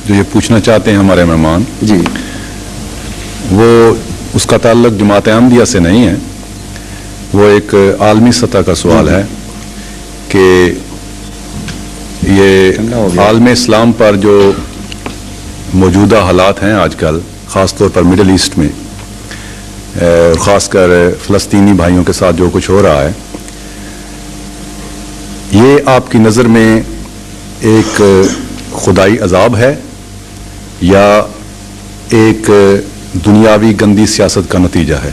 جو یہ پوچھنا چاہتے ہیں ہمارے مہمان جی وہ اس کا تعلق جماعت احمدیہ سے نہیں ہے، وہ ایک عالمی سطح کا سوال ہے کہ یہ عالم اسلام پر جو موجودہ حالات ہیں آج کل، خاص طور پر مڈل ایسٹ میں، خاص کر فلسطینی بھائیوں کے ساتھ جو کچھ ہو رہا ہے، یہ آپ کی نظر میں ایک خدائی عذاب ہے یا ایک دنیاوی گندی سیاست کا نتیجہ ہے؟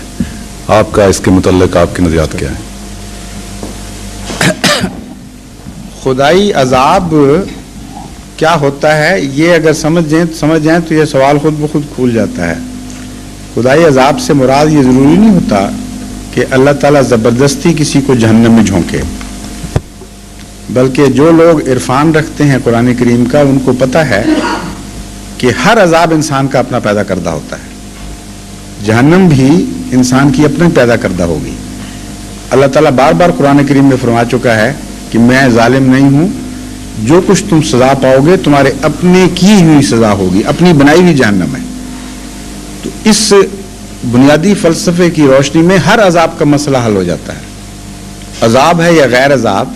آپ کا اس کے متعلق آپ کی نظریات کیا ہیں؟ خدائی عذاب کیا ہوتا ہے یہ اگر سمجھ جائیں تو یہ سوال خود بخود کھول جاتا ہے. خدائی عذاب سے مراد یہ ضروری نہیں ہوتا کہ اللہ تعالیٰ زبردستی کسی کو جہنم میں جھونکے، بلکہ جو لوگ عرفان رکھتے ہیں قرآن کریم کا ان کو پتہ ہے کہ ہر عذاب انسان کا اپنا پیدا کردہ ہوتا ہے. جہنم بھی انسان کی اپنے پیدا کردہ ہوگی. اللہ تعالیٰ بار بار قرآن کریم میں فرما چکا ہے کہ میں ظالم نہیں ہوں، جو کچھ تم سزا پاؤ گے تمہارے اپنے کی ہوئی سزا ہوگی، اپنی بنائی ہوئی جہنم ہے. تو اس بنیادی فلسفے کی روشنی میں ہر عذاب کا مسئلہ حل ہو جاتا ہے. عذاب ہے یا غیر عذاب،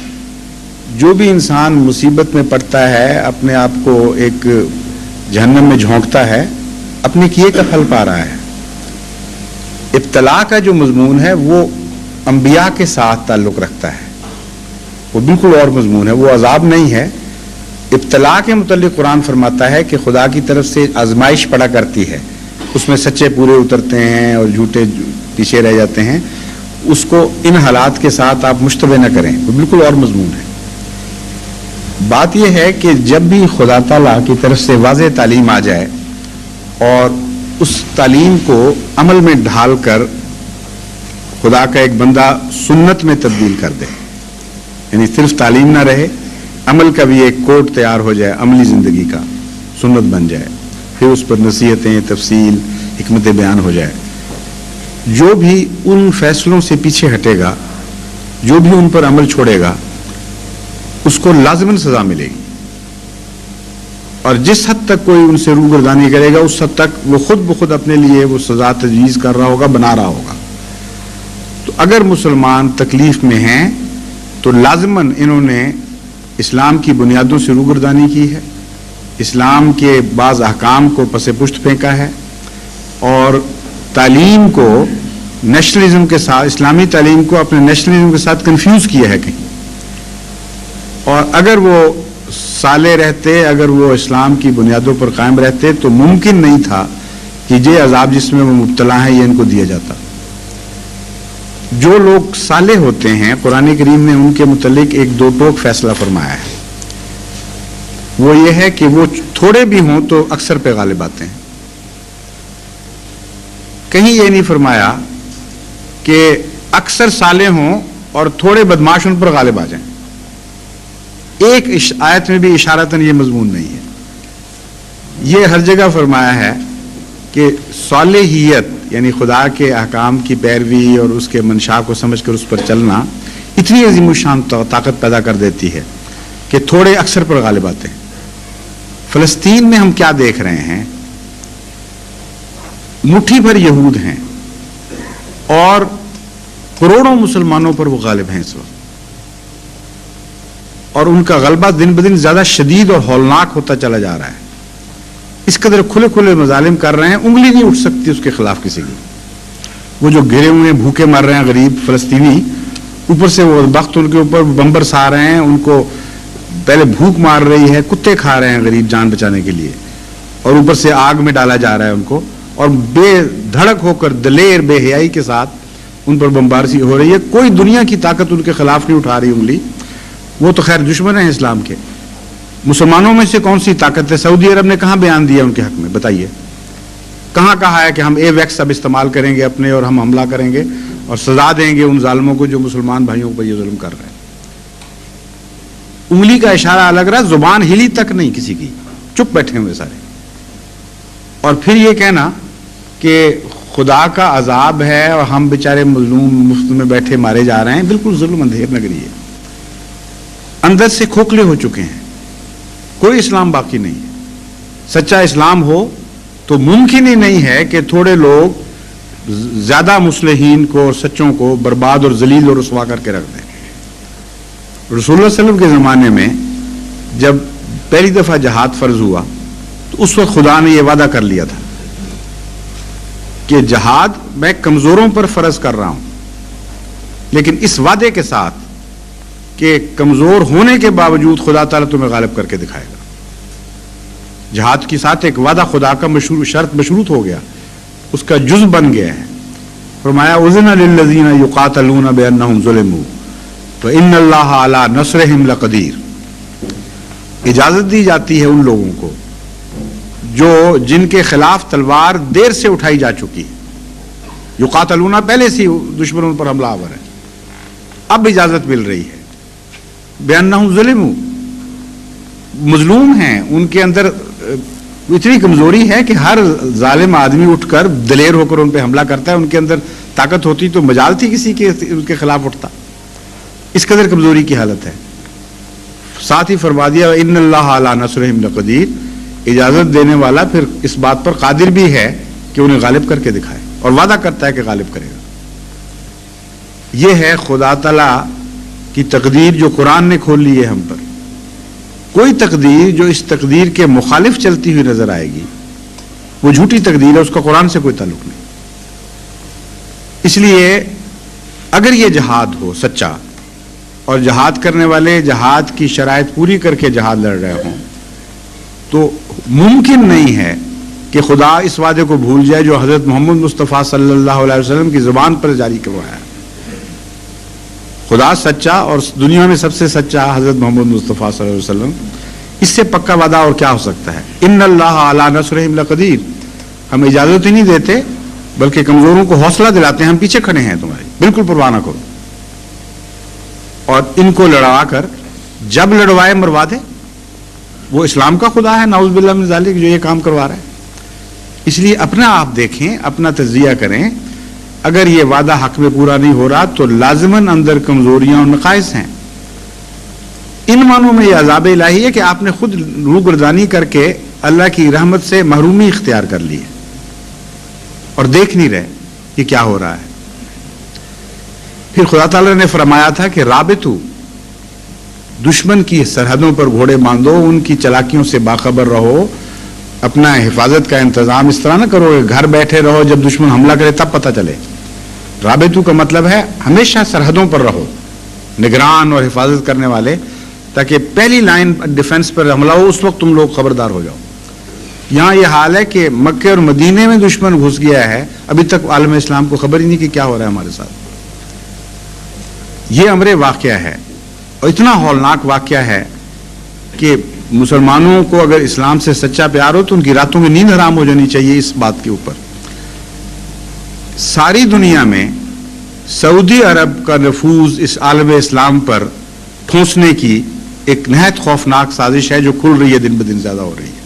جو بھی انسان مصیبت میں پڑتا ہے، اپنے آپ کو ایک جہنم میں جھونکتا ہے، اپنے کیے کا پھل پا رہا ہے. ابتلا کا جو مضمون ہے وہ انبیاء کے ساتھ تعلق رکھتا ہے، وہ بالکل اور مضمون ہے، وہ عذاب نہیں ہے. ابتلا کے متعلق قرآن فرماتا ہے کہ خدا کی طرف سے آزمائش پڑا کرتی ہے، اس میں سچے پورے اترتے ہیں اور جھوٹے پیچھے رہ جاتے ہیں. اس کو ان حالات کے ساتھ آپ مشتبہ نہ کریں، وہ بالکل اور مضمون ہے. بات یہ ہے کہ جب بھی خدا تعالیٰ کی طرف سے واضح تعلیم آ جائے اور اس تعلیم کو عمل میں ڈھال کر خدا کا ایک بندہ سنت میں تبدیل کر دے، یعنی صرف تعلیم نہ رہے، عمل کا بھی ایک کوڈ تیار ہو جائے، عملی زندگی کا سنت بن جائے، پھر اس پر نصیحتیں، تفصیل، حکمت بیان ہو جائے. جو بھی ان فیصلوں سے پیچھے ہٹے گا، جو بھی ان پر عمل چھوڑے گا، اس کو لازماً سزا ملے گی. اور جس حد تک کوئی ان سے روگردانی کرے گا اس حد تک وہ خود بخود اپنے لیے وہ سزا تجویز کر رہا ہوگا، بنا رہا ہوگا. تو اگر مسلمان تکلیف میں ہیں تو لازماً انہوں نے اسلام کی بنیادوں سے روگردانی کی ہے، اسلام کے بعض احکام کو پس پشت پھینکا ہے، اور تعلیم کو نیشنلزم کے ساتھ، اسلامی تعلیم کو اپنے نیشنلزم کے ساتھ کنفیوز کیا ہے کہیں. اور اگر وہ صالح رہتے، اگر وہ اسلام کی بنیادوں پر قائم رہتے تو ممکن نہیں تھا کہ یہ عذاب جس میں وہ مبتلا ہیں یہ ان کو دیا جاتا. جو لوگ صالح ہوتے ہیں قرآن کریم نے ان کے متعلق ایک دو ٹوک فیصلہ فرمایا ہے. وہ یہ ہے کہ وہ تھوڑے بھی ہوں تو اکثر پہ غالب آتے ہیں. کہیں یہ نہیں فرمایا کہ اکثر صالح ہوں اور تھوڑے بدماش ان پر غالب آ جائیں. ایک آیت میں بھی اشارتاً یہ مضمون نہیں ہے. یہ ہر جگہ فرمایا ہے کہ صالحیت یعنی خدا کے احکام کی پیروی اور اس کے منشا کو سمجھ کر اس پر چلنا اتنی عظیم الشان طاقت پیدا کر دیتی ہے کہ تھوڑے اکثر پر غالب آتے ہیں. فلسطین میں ہم کیا دیکھ رہے ہیں؟ مٹھی بھر یہود ہیں اور کروڑوں مسلمانوں پر وہ غالب ہیں اس وقت، اور ان کا غلبہ دن بدن زیادہ شدید اور ہولناک ہوتا چلا جا رہا ہے. اس قدر کھلے کھلے مظالم کر رہے ہیں، انگلی نہیں اٹھ سکتی اس کے خلاف کسی کی. وہ جو گرے ہوئے بھوکے مر رہے ہیں غریب فلسطینی، اوپر سے وہ بخت ان کے اوپر بمبر سا رہے ہیں، ان کو پہلے بھوک مار رہی ہے، کتے کھا رہے ہیں غریب جان بچانے کے لیے، اور اوپر سے آگ میں ڈالا جا رہا ہے ان کو، اور بے دھڑک ہو کر دلیر بے حیائی کے ساتھ ان پر بمبارسی ہو رہی ہے. کوئی دنیا کی طاقت ان کے خلاف نہیں اٹھا رہی انگلی. وہ تو خیر دشمن ہیں اسلام کے. مسلمانوں میں سے کون سی طاقت ہے؟ سعودی عرب نے کہاں بیان دیا ان کے حق میں؟ بتائیے کہاں کہا ہے کہ ہم اے ویکس اب استعمال کریں گے اپنے اور ہم حملہ کریں گے اور سزا دیں گے ان ظالموں کو جو مسلمان بھائیوں پر یہ ظلم کر رہے ہیں. انگلی کا اشارہ الگ رہا، زبان ہلی تک نہیں کسی کی، چپ بیٹھے ہوئے سارے. اور پھر یہ کہنا کہ خدا کا عذاب ہے اور ہم بیچارے مظلوم مفت میں بیٹھے مارے جا رہے ہیں، بالکل ظلم اندھیر نگری ہے. اندر سے کھوکھلے ہو چکے ہیں، کوئی اسلام باقی نہیں ہے. سچا اسلام ہو تو ممکن ہی نہیں ہے کہ تھوڑے لوگ زیادہ مصلحین کو اور سچوں کو برباد اور ذلیل اور رسوا کر کے رکھ دیں. رسول اللہ صلی اللہ علیہ وسلم کے زمانے میں جب پہلی دفعہ جہاد فرض ہوا تو اس وقت خدا نے یہ وعدہ کر لیا تھا کہ جہاد میں کمزوروں پر فرض کر رہا ہوں، لیکن اس وعدے کے ساتھ کہ کمزور ہونے کے باوجود خدا تعالیٰ تمہیں غالب کر کے دکھائے گا. جہاد کے ساتھ ایک وعدہ خدا کا شرط مشروط ہو گیا، اس کا جز بن گیا ہے. فرمایا اذن للذین یقاتلون بانہم ظلموا وان اللہ علی نصرہم لقدیر. اجازت دی جاتی ہے ان لوگوں کو جو جن کے خلاف تلوار دیر سے اٹھائی جا چکی ہے. یقاتلون پہلے سے دشمنوں پر حملہ آور ہے، اب اجازت مل رہی ہے. بانہم ظلموا، مظلوم ہیں، ان کے اندر اتنی کمزوری ہے کہ ہر ظالم آدمی اٹھ کر دلیر ہو کر ان پہ حملہ کرتا ہے. ان کے اندر طاقت ہوتی تو مجال تھی کسی کے ان کے خلاف اٹھتا. اس قدر کمزوری کی حالت ہے. ساتھ ہی فرما دیا ان اللہ علی نصرہم لقدیر، اجازت دینے والا پھر اس بات پر قادر بھی ہے کہ انہیں غالب کر کے دکھائے، اور وعدہ کرتا ہے کہ غالب کرے گا. یہ ہے خدا تعالی کی تقدیر جو قرآن نے کھول لی ہے ہم پر. کوئی تقدیر جو اس تقدیر کے مخالف چلتی ہوئی نظر آئے گی وہ جھوٹی تقدیر ہے، اس کا قرآن سے کوئی تعلق نہیں. اس لیے اگر یہ جہاد ہو سچا اور جہاد کرنے والے جہاد کی شرائط پوری کر کے جہاد لڑ رہے ہوں تو ممکن نہیں ہے کہ خدا اس وعدے کو بھول جائے جو حضرت محمد مصطفیٰ صلی اللہ علیہ وسلم کی زبان پر جاری کروایا. خدا سچا اور دنیا میں سب سے سچا حضرت محمد مصطفیٰ صلی اللہ علیہ وسلم، اس سے پکا وعدہ اور کیا ہو سکتا ہے. ان اللہ علی نصرہم لقدیر. ہم اجازت ہی نہیں دیتے بلکہ کمزوروں کو حوصلہ دلاتے ہیں، ہم پیچھے کھڑے ہیں تمہاری، بالکل پرواہ نہ کرو. اور ان کو لڑوا کر جب لڑوائے مروا دے. وہ اسلام کا خدا ہے نعوذ باللہ من ذالک جو یہ کام کروا رہا ہے. اس لیے اپنا آپ دیکھیں، اپنا تجزیہ کریں. اگر یہ وعدہ حق میں پورا نہیں ہو رہا تو لازماً اندر کمزوریاں اور نقائص ہیں. ان معنوں میں یہ عذاب الہی ہے کہ آپ نے خود روگردانی کر کے اللہ کی رحمت سے محرومی اختیار کر لی ہے اور دیکھ نہیں رہے کہ کیا ہو رہا ہے. پھر خدا تعالیٰ نے فرمایا تھا کہ رابطو، دشمن کی سرحدوں پر گھوڑے باندھو، ان کی چلاکیوں سے باخبر رہو، اپنا حفاظت کا انتظام اس طرح نہ کرو کہ گھر بیٹھے رہو جب دشمن حملہ کرے تب پتہ چلے. رابطو کا مطلب ہے ہمیشہ سرحدوں پر رہو، نگران اور حفاظت کرنے والے، تاکہ پہلی لائن ڈیفنس پر حملہ ہو اس وقت تم لوگ خبردار ہو جاؤ. یہاں یہ حال ہے کہ مکے اور مدینے میں دشمن گھس گیا ہے، ابھی تک عالم اسلام کو خبر ہی نہیں کہ کیا ہو رہا ہے ہمارے ساتھ. یہ امر واقعہ ہے اور اتنا ہولناک واقعہ ہے کہ مسلمانوں کو اگر اسلام سے سچا پیار ہو تو ان کی راتوں میں نیند حرام ہو جانی چاہیے اس بات کے اوپر. ساری دنیا میں سعودی عرب کا نفوذ اس عالم اسلام پر ٹھونسنے کی ایک نہایت خوفناک سازش ہے جو کھل رہی ہے، دن بدن زیادہ ہو رہی ہے.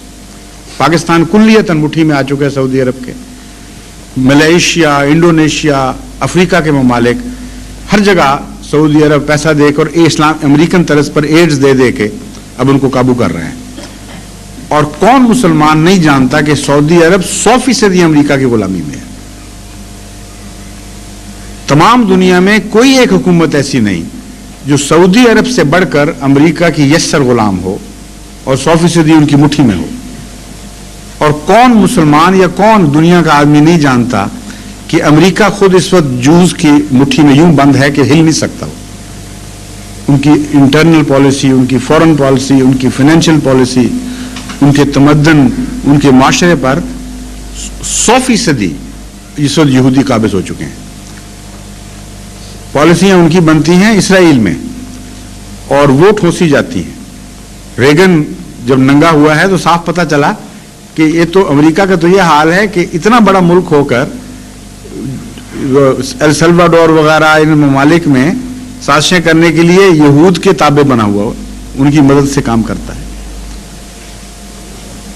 پاکستان کلیتاً مٹھی میں آ چکا ہے سعودی عرب کے. ملیشیا، انڈونیشیا، افریقہ کے ممالک، ہر جگہ سعودی عرب پیسہ دے کر اسلام امریکن طرز پر ایڈز دے دے کے اب ان کو قابو کر رہے ہیں. اور کون مسلمان نہیں جانتا کہ سعودی عرب 100% امریکہ کی غلامی میں ہے. تمام دنیا میں کوئی ایک حکومت ایسی نہیں جو سعودی عرب سے بڑھ کر امریکہ کی یسر غلام ہو اور 100% ان کی مٹھی میں ہو. اور کون مسلمان یا کون دنیا کا آدمی نہیں جانتا کہ امریکہ خود اس وقت جوز کی مٹھی میں یوں بند ہے کہ ہل نہیں سکتا. ان کی انٹرنل پالیسی، ان کی فورن پالیسی، ان کی فائنینشیل پالیسی، ان کے تمدن، ان کے معاشرے پر 100% اس وقت یہودی قابض ہو چکے ہیں. پالیسیاں ان کی بنتی ہیں اسرائیل میں اور وہ ٹھوسی جاتی ہیں. ریگن جب ننگا ہوا ہے تو صاف پتہ چلا کہ یہ تو امریکہ کا تو یہ حال ہے کہ اتنا بڑا ملک ہو کر ایل سلواڈور وغیرہ ان ممالک میں سازشیں کرنے کے لیے یہود کے تابع بنا ہوا، ان کی مدد سے کام کرتا ہے.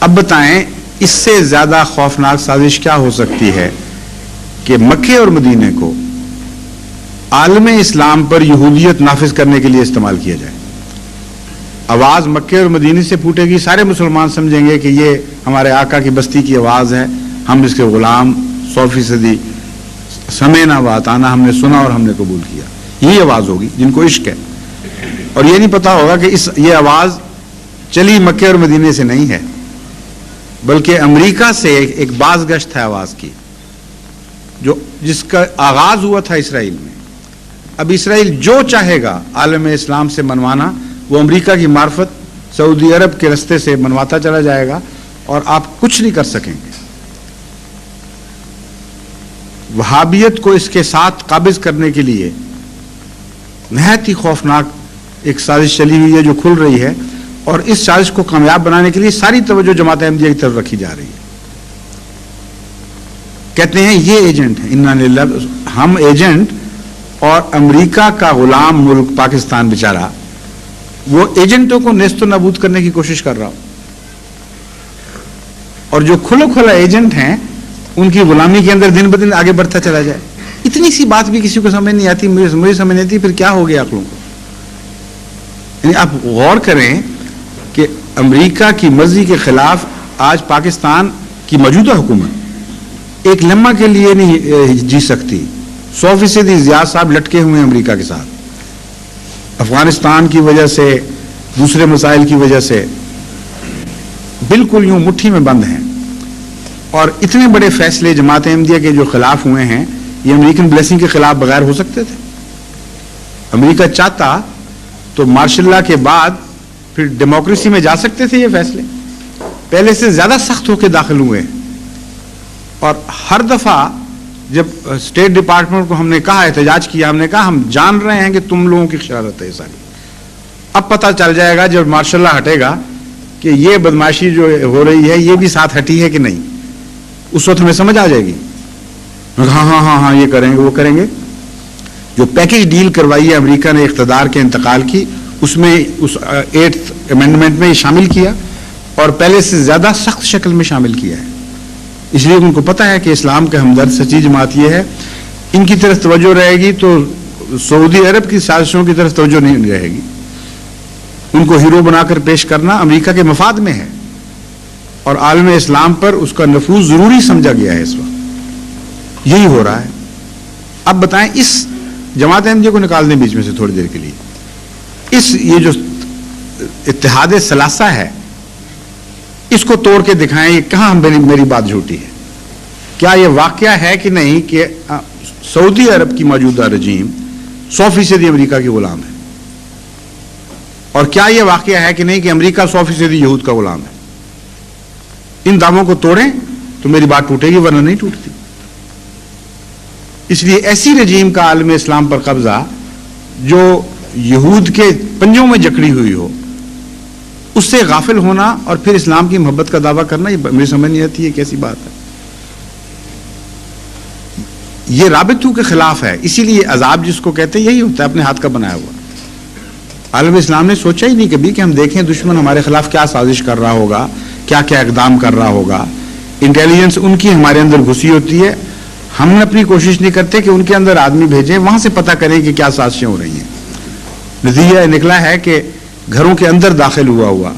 اب بتائیں اس سے زیادہ خوفناک سازش کیا ہو سکتی ہے کہ مکے اور مدینے کو عالم اسلام پر یہودیت نافذ کرنے کے لیے استعمال کیا جائے. آواز مکے اور مدینے سے پھوٹے گی، سارے مسلمان سمجھیں گے کہ یہ ہمارے آقا کی بستی کی آواز ہے، ہم اس کے غلام، 100% سمعنا وأطعنا، ہم نے سنا اور ہم نے قبول کیا. یہی آواز ہوگی جن کو عشق ہے. اور یہ نہیں پتا ہوگا کہ یہ آواز چلی مکے اور مدینے سے نہیں ہے، بلکہ امریکہ سے ایک باز گشت ہے آواز کی، جس کا آغاز ہوا تھا اسرائیل میں. اب اسرائیل جو چاہے گا عالم اسلام سے منوانا، وہ امریکہ کی معرفت سعودی عرب کے رستے سے منواتا چلا جائے گا، اور آپ کچھ نہیں کر سکیں گے. وہابیت کو اس کے ساتھ قابض کرنے کے لیے نہایت ہی خوفناک ایک سازش چلی ہوئی ہے جو کھل رہی ہے، اور اس سازش کو کامیاب بنانے کے لیے ساری توجہ جماعت احمدیہ کی طرف رکھی جا رہی ہے. کہتے ہیں یہ ایجنٹ ہیں، انا للہ، ہم ایجنٹ، اور امریکہ کا غلام ملک پاکستان بیچارہ وہ ایجنٹوں کو نیست و نابود کرنے کی کوشش کر رہا ہو. اور جو کھلا ایجنٹ ہیں ان کی غلامی کے اندر دن بدن آگے بڑھتا چلا جائے. اتنی سی بات بھی کسی کو سمجھ نہیں آتی، مجھے سمجھ نہیں آتی، پھر کیا ہو گیا عقلوں کو. یعنی آپ غور کریں کہ امریکہ کی مرضی کے خلاف آج پاکستان کی موجودہ حکومت ایک لمحہ کے لیے نہیں جی سکتی. 100% ضیاء صاحب لٹکے ہوئے ہیں امریکہ کے ساتھ، افغانستان کی وجہ سے، دوسرے مسائل کی وجہ سے بالکل یوں مٹھی میں بند ہیں. اور اتنے بڑے فیصلے جماعت احمدیہ کے جو خلاف ہوئے ہیں، یہ امریکن بلیسنگ کے خلاف بغیر ہو سکتے تھے. امریکہ چاہتا تو مارشل لا کے بعد پھر ڈیموکریسی میں جا سکتے تھے. یہ فیصلے پہلے سے زیادہ سخت ہو کے داخل ہوئے ہیں. اور ہر دفعہ جب اسٹیٹ ڈپارٹمنٹ کو ہم نے کہا، احتجاج کیا، ہم نے کہا ہم جان رہے ہیں کہ تم لوگوں کی شرارت ہے ساری. اب پتہ چل جائے گا جب مارشل لا ہٹے گا کہ یہ بدماشی جو ہو رہی ہے یہ بھی ساتھ ہٹی ہے کہ نہیں. اس وقت ہمیں سمجھ آ جائے گی. ہاں یہ کریں گے، وہ کریں گے. جو پیکج ڈیل کروائی ہے امریکہ نے اقتدار کے انتقال کی، اس میں اس 8th امینڈمنٹ میں یہ شامل کیا، اور پہلے سے زیادہ سخت شکل میں شامل کیا ہے. اس لیے ان کو پتہ ہے کہ اسلام کا ہمدرد سچی جماعت یہ ہے. ان کی طرف توجہ رہے گی تو سعودی عرب کی سازشوں کی طرف توجہ نہیں رہے گی. ان کو ہیرو بنا کر پیش کرنا امریکہ کے مفاد میں ہے، اور عالم اسلام پر اس کا نفوذ ضروری سمجھا گیا ہے. اس وقت یہی ہو رہا ہے. اب بتائیں، اس جماعت احمدیہ کو نکال دیں بیچ میں سے تھوڑی دیر کے لیے. یہ جو اتحاد ثلاثہ ہے اس کو توڑ کے دکھائیں، یہ کہاں میری بات جھوٹی ہے. کیا یہ واقعہ ہے کہ نہیں کہ سعودی عرب کی موجودہ رجیم 100% امریکہ کی غلام ہے؟ اور کیا یہ واقعہ ہے کہ نہیں کہ امریکہ 100% یہود کا غلام ہے؟ ان دعووں کو توڑیں تو میری بات ٹوٹے گی، ورنہ نہیں ٹوٹتی. اس لیے ایسی رجیم کا عالم اسلام پر قبضہ جو یہود کے پنجوں میں جکڑی ہوئی ہو، اس سے غافل ہونا اور پھر اسلام کی محبت کا دعویٰ کرنا، یہ مجھے سمجھ نہیں آتی ہے کیسی بات ہے. یہ رابطوں کے خلاف ہے. اسی لیے عذاب جس کو کہتے ہیں یہی ہوتا ہے، اپنے ہاتھ کا بنایا ہوا. عالم اسلام نے سوچا ہی نہیں کبھی کہ ہم دیکھیں دشمن ہمارے خلاف کیا سازش کر رہا ہوگا، کیا کیا اقدام کر رہا ہوگا. انٹیلیجنس ان کی ہمارے اندر گھسی ہوتی ہے. ہم نے اپنی کوشش نہیں کرتے کہ ان کے اندر آدمی بھیجیں، وہاں سے پتہ کریں کہ کیا سازشیں ہو رہی ہیں. نتیجہ نکلا ہے کہ گھروں کے اندر داخل ہوا،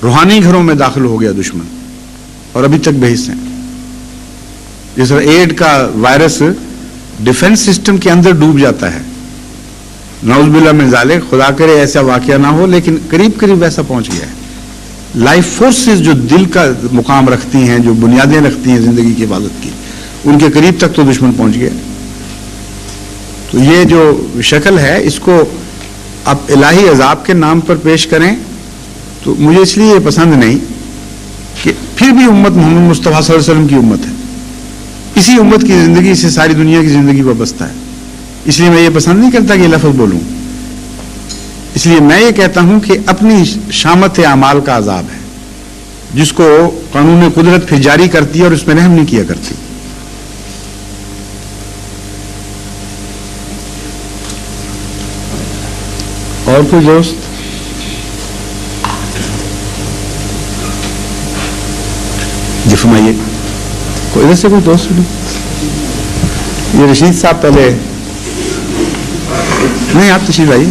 روحانی گھروں میں داخل ہو گیا دشمن، اور ابھی تک بحث ہیں. جس طرح ایڈ کا وائرس ڈیفنس سسٹم کے اندر ڈوب جاتا ہے، نعوذ باللہ من ذالک، خدا کرے ایسا واقعہ نہ ہو، لیکن قریب قریب ویسا پہنچ گیا ہے. لائف فورسز جو دل کا مقام رکھتی ہیں، جو بنیادیں رکھتی ہیں زندگی کی حفاظت کی، ان کے قریب تک تو دشمن پہنچ گیا. تو یہ جو شکل ہے اس کو آپ الہی عذاب کے نام پر پیش کریں تو مجھے اس لیے یہ پسند نہیں کہ پھر بھی امت محمد مصطفیٰ صلی اللہ علیہ وسلم کی امت ہے. اسی امت کی زندگی سے ساری دنیا کی زندگی وابستہ ہے. اس لیے میں یہ پسند نہیں کرتا کہ یہ لفظ بولوں. اس لیے میں یہ کہتا ہوں کہ اپنی شامت اعمال کا عذاب ہے، جس کو قانون قدرت پھر جاری کرتی ہے اور اس میں رحم نہیں کیا کرتی. اور کوئی دوست؟ جی فرمائیے. کوئی ادھر سے کوئی دوست نہیں؟ یہ رشید صاحب پہلے نہیں، آپ تشریف آئیے.